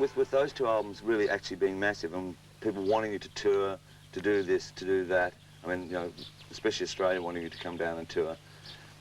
with those two albums really actually being massive and people wanting you to tour, to do this, to do that, I mean, you know, especially Australia wanting you to come down and tour,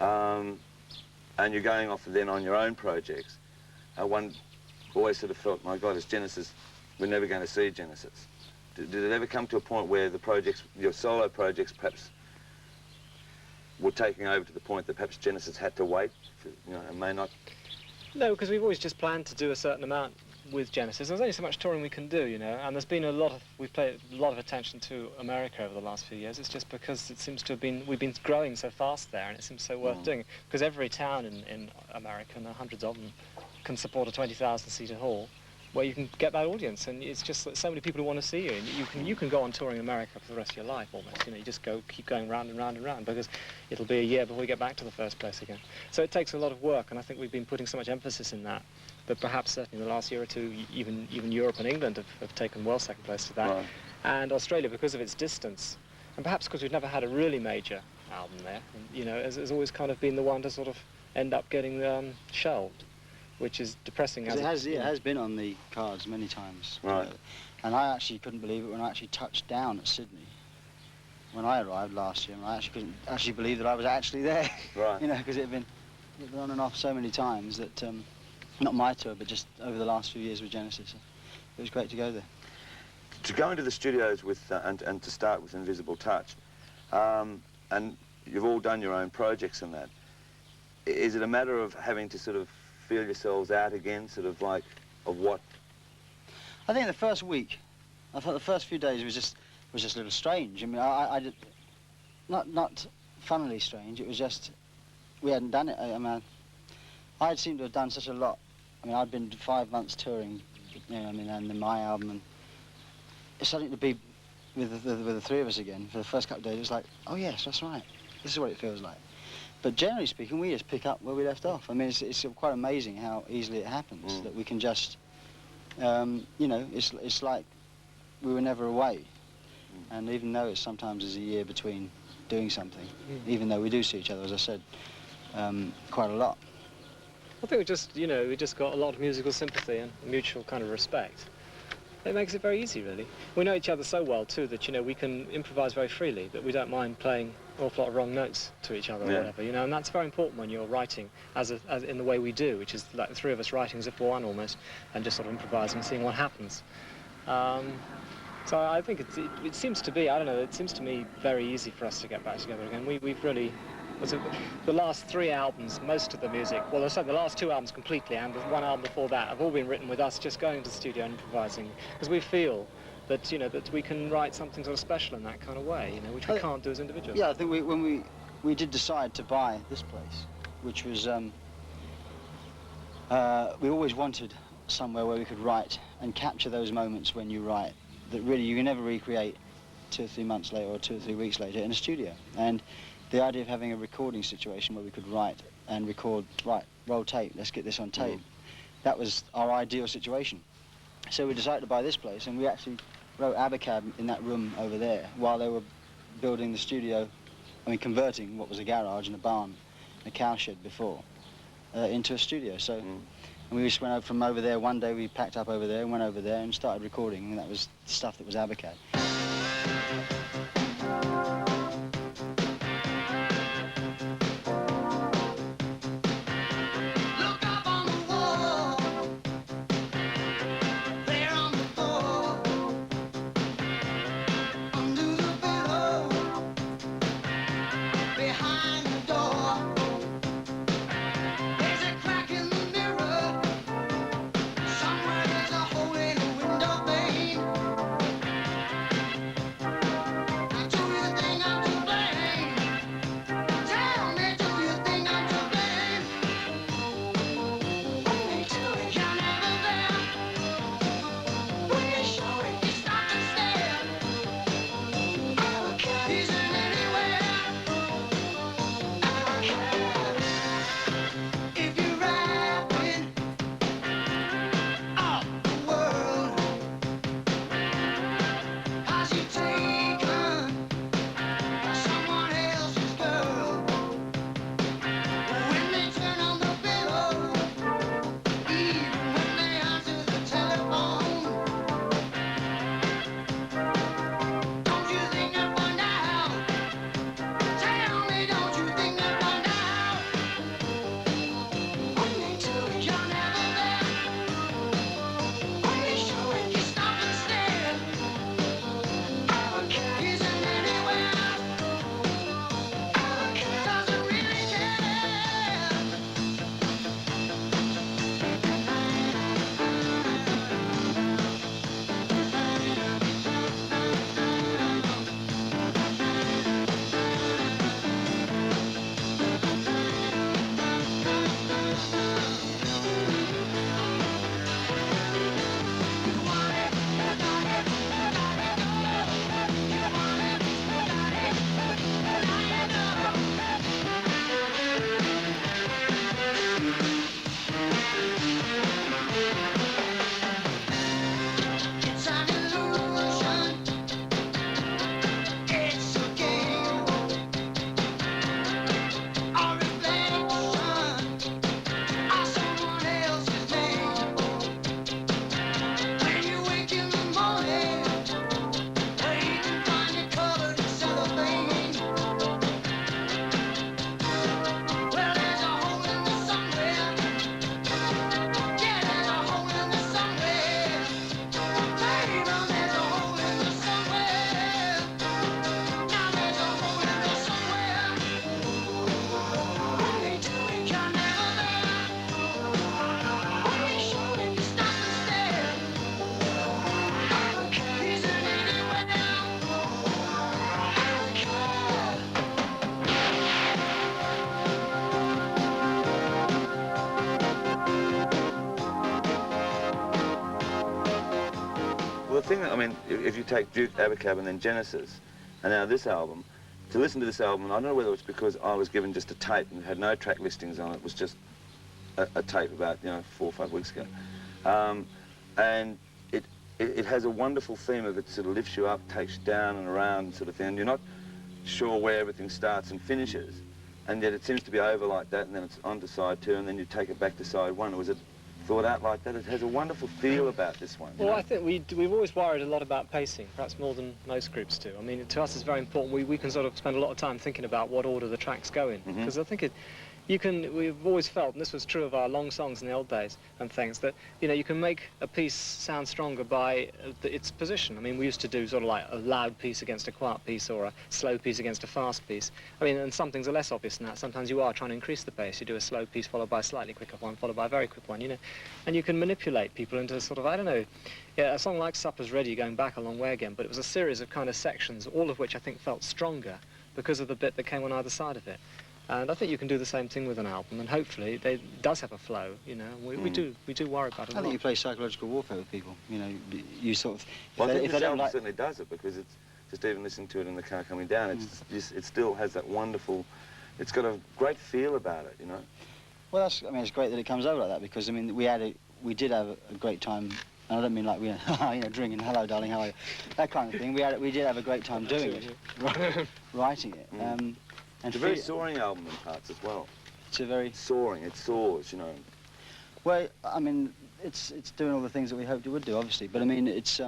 and you're going off then on your own projects, one always sort of felt, my God, it's Genesis, we're never going to see Genesis. Did it ever come to a point where the projects, your solo projects perhaps, were taking over to the point that perhaps Genesis had to wait, for, you know, and may not? No, because we've always just planned to do a certain amount with Genesis. There's only so much touring we can do, you know, and there's been we've paid a lot of attention to America over the last few years. It's just because it seems to have been, we've been growing so fast there, and it seems so worth doing, because every town in America, and there are hundreds of them, can support a 20,000-seater hall, where you can get that audience, and it's just that so many people who want to see you, and you can go on touring America for the rest of your life almost. You know, you just keep going round and round and round, because it'll be a year before we get back to the first place again. So it takes a lot of work, and I think we've been putting so much emphasis in that perhaps certainly in the last year or two, even Europe and England have taken well second place to that, right. And Australia, because of its distance, and perhaps because we've never had a really major album there, you know, has always kind of been the one to sort of end up getting shelved, which is depressing. It has been on the cards many times. Right. And I actually couldn't believe it when I actually touched down at Sydney. When I arrived last year, and I actually couldn't actually believe that I was actually there. Right. You know, because it had been on and off so many times that, not my tour, but just over the last few years with Genesis. It was great to go there. To go into the studios with, and to start with Invisible Touch, and you've all done your own projects and that, is it a matter of having to sort of feel yourselves out again, sort of like, of what? I think the first week, I thought the first few days was just a little strange. I mean, I did, not funnily strange, it was just, we hadn't done it. I mean, I'd seemed to have done such a lot. I mean, I'd been 5 months touring, you know, I mean, and then my album, and it's something to be with the three of us again for the first couple of days. It was like, oh yes, that's right, this is what it feels like. But generally speaking, we just pick up where we left off. I mean, it's quite amazing how easily it happens, that we can just, you know, it's like we were never away. And even though it's sometimes is a year between doing something, even though we do see each other, as I said, quite a lot. I think we just got a lot of musical sympathy and mutual kind of respect. It makes it very easy, really. We know each other so well, too, that, you know, we can improvise very freely, that we don't mind playing an awful lot of wrong notes to each other or whatever, you know, and that's very important when you're writing, as in the way we do, which is like the three of us writing as if we're one almost, and just sort of improvising and seeing what happens. So I think it seems to be, I don't know, it seems to me very easy for us to get back together again. We've really, the last three albums, most of the music, well, I said the last two albums completely, and the one album before that, have all been written with us just going to the studio and improvising, because we feel that, you know, that we can write something sort of special in that kind of way, you know, which we can't do as individuals. Yeah, I think when we did decide to buy this place, which was, we always wanted somewhere where we could write and capture those moments when you write that really you can never recreate 2 or 3 months later or 2 or 3 weeks later in a studio. And the idea of having a recording situation where we could write and record, right, roll tape, let's get this on tape, that was our ideal situation. So we decided to buy this place, and we actually wrote Abacab in that room over there while they were building the studio, I mean converting what was a garage and a barn, a cowshed before, into a studio. So, and we just went from over there, one day we packed up over there and went over there and started recording, and that was the stuff that was Abacab. To the thing that, I mean, if you take Duke, Abacab and then Genesis, and now this album, to listen to this album, I don't know whether it was because I was given just a tape and it had no track listings on it, it was just a tape about, 4 or 5 weeks ago. And it has a wonderful theme of it sort of lifts you up, takes you down and around sort of thing, and you're not sure where everything starts and finishes, and yet it seems to be over like that, and then it's on to side 2, and then you take it back to side 1. Was it thought out like that? It has a wonderful feel about this one. Well, I think we've always worried a lot about pacing, perhaps more than most groups do. I mean, to us it's very important. We can sort of spend a lot of time thinking about what order the tracks go in, because I think we've always felt, and this was true of our long songs in the old days and things, that, you can make a piece sound stronger by its position. I mean, we used to do sort of like a loud piece against a quiet piece, or a slow piece against a fast piece. I mean, and some things are less obvious than that. Sometimes you are trying to increase the pace. You do a slow piece followed by a slightly quicker one, followed by a very quick one, and you can manipulate people into sort of, I don't know, a song like Supper's Ready, going back a long way again, but it was a series of kind of sections, all of which I think felt stronger because of the bit that came on either side of it. And I think you can do the same thing with an album, and hopefully it does have a flow, We do worry about it a lot. I think you play psychological warfare with people, you sort of... Well, I think this album certainly does it, because it's just even listening to it in the car coming down, it still has that wonderful... It's got a great feel about it, Well, it's great that it comes over like that, because, we did have a great time, and I don't mean like we, drinking, hello darling, how are you, that kind of thing. We did have a great time doing it, writing it. And it's a very soaring album in parts as well. It's a very... Soaring, it soars, Well, it's doing all the things that we hoped it would do, obviously, but it's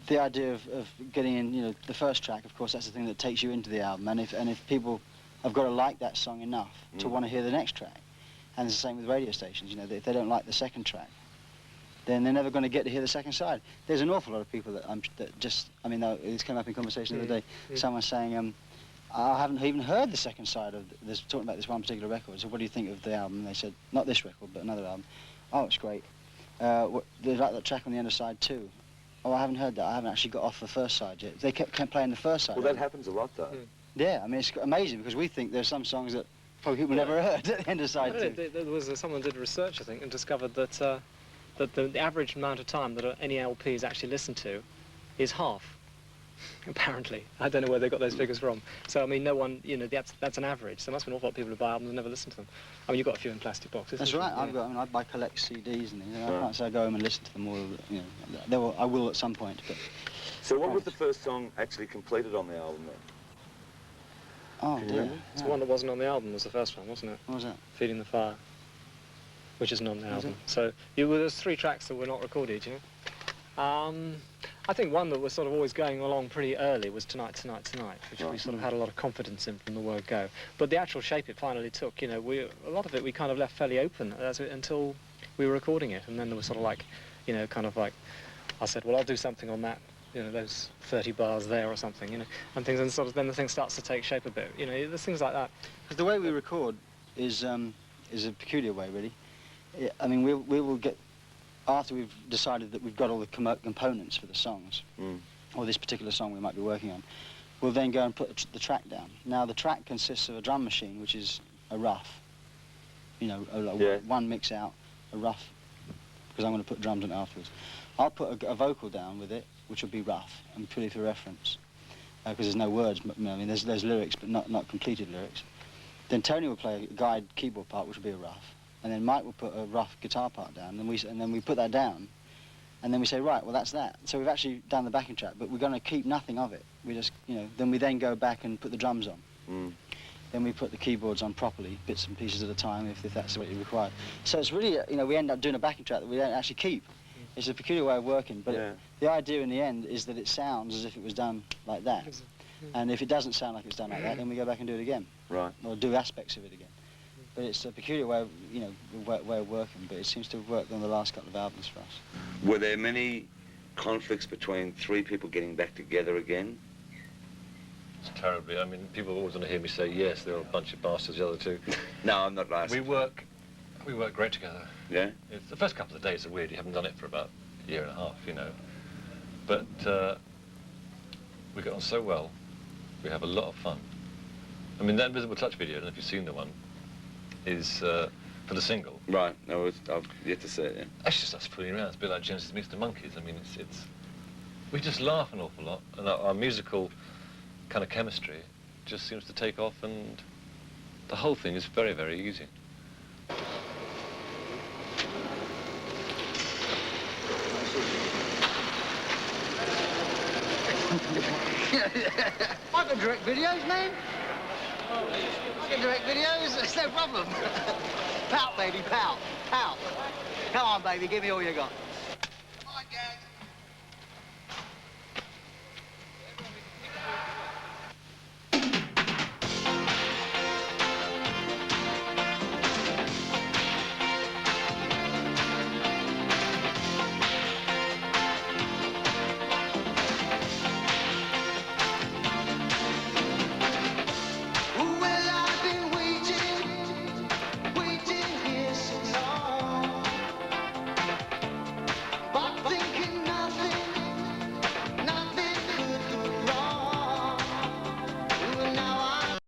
the idea of getting in, the first track, of course, that's the thing that takes you into the album, and if people have got to like that song enough to want to hear the next track, and it's the same with radio stations, if they don't like the second track, then they're never going to get to hear the second side. There's an awful lot of people this came up in conversation the other day, someone saying, I haven't even heard the second side of this, talking about this one particular record. So what do you think of the album? And they said, not this record, but another album. Oh, it's great. They like that track on the end of side 2. Oh, I haven't heard that. I haven't actually got off the first side yet. They kept playing the first side. Well, that happens a lot, though. Yeah, it's amazing, because we think there's some songs that probably people never heard at the end of side 2. There was someone did research, I think, and discovered that the average amount of time that any LP is actually listened to is half. Apparently. I don't know where they got those figures from. So, no one, that's an average. So there must be an awful lot of people who buy albums and never listen to them. You've got a few in plastic boxes. That's right. I buy collect CDs and things. I can't say I go home and listen to them all, I will at some point. But so what was the first song actually completed on the album then? Oh, dear. It's the one that wasn't on the album was the first one, wasn't it? What was that? Feeding the Fire, which isn't on the album. So there's 3 tracks that were not recorded, I think one that was sort of always going along pretty early was Tonight, Tonight, Tonight, which we sort of had a lot of confidence in from the word go. But the actual shape it finally took, a lot of it we kind of left fairly open until we were recording it, and then there was sort of like, I said, well, I'll do something on that, those 30 bars there or something, and things, and sort of then the thing starts to take shape a bit, there's things like that. Because the way we record is a peculiar way, really. We will get... After we've decided that we've got all the components for the songs, or this particular song we might be working on, we'll then go and put the track down. Now, the track consists of a drum machine, which is a rough, one mix out, a rough, because I'm going to put drums in it afterwards. I'll put a vocal down with it, which will be rough, and purely for reference, because there's no words, there's lyrics, but not completed lyrics. Then Tony will play a guide keyboard part, which will be a rough. And then Mike will put a rough guitar part down, and then we put that down, and then we say, right, well, that's that. So we've actually done the backing track, but we're going to keep nothing of it. We just, then we then go back and put the drums on. Then we put the keyboards on properly, bits and pieces at a time, if that's what you require. So it's really, we end up doing a backing track that we don't actually keep. It's a peculiar way of working, but the idea in the end is that it sounds as if it was done like that. And if it doesn't sound like it's done like that, then we go back and do it again. Right. Or do aspects of it again. But it's a peculiar way of, way of working, but it seems to have worked on the last couple of albums for us. Were there many conflicts between 3 people getting back together again? It's terribly. People always want to hear me say, yes, they're a bunch of bastards, the other 2. No, I'm not asking. We work great together. Yeah? The first couple of days are weird. You haven't done it for about a year and a half, But we get on so well. We have a lot of fun. That Invisible Touch video, I don't know if you've seen the one, is for the single. Right. No, I've yet to see it. Yeah. That's just us fooling around. It's a bit like Genesis meets the Monkeys. I mean, we just laugh an awful lot, and our musical kind of chemistry just seems to take off, and the whole thing is very, very easy. I can direct videos, man. I can direct videos, it's no problem. Pout, baby, pout, pout. Come on, baby, give me all you got.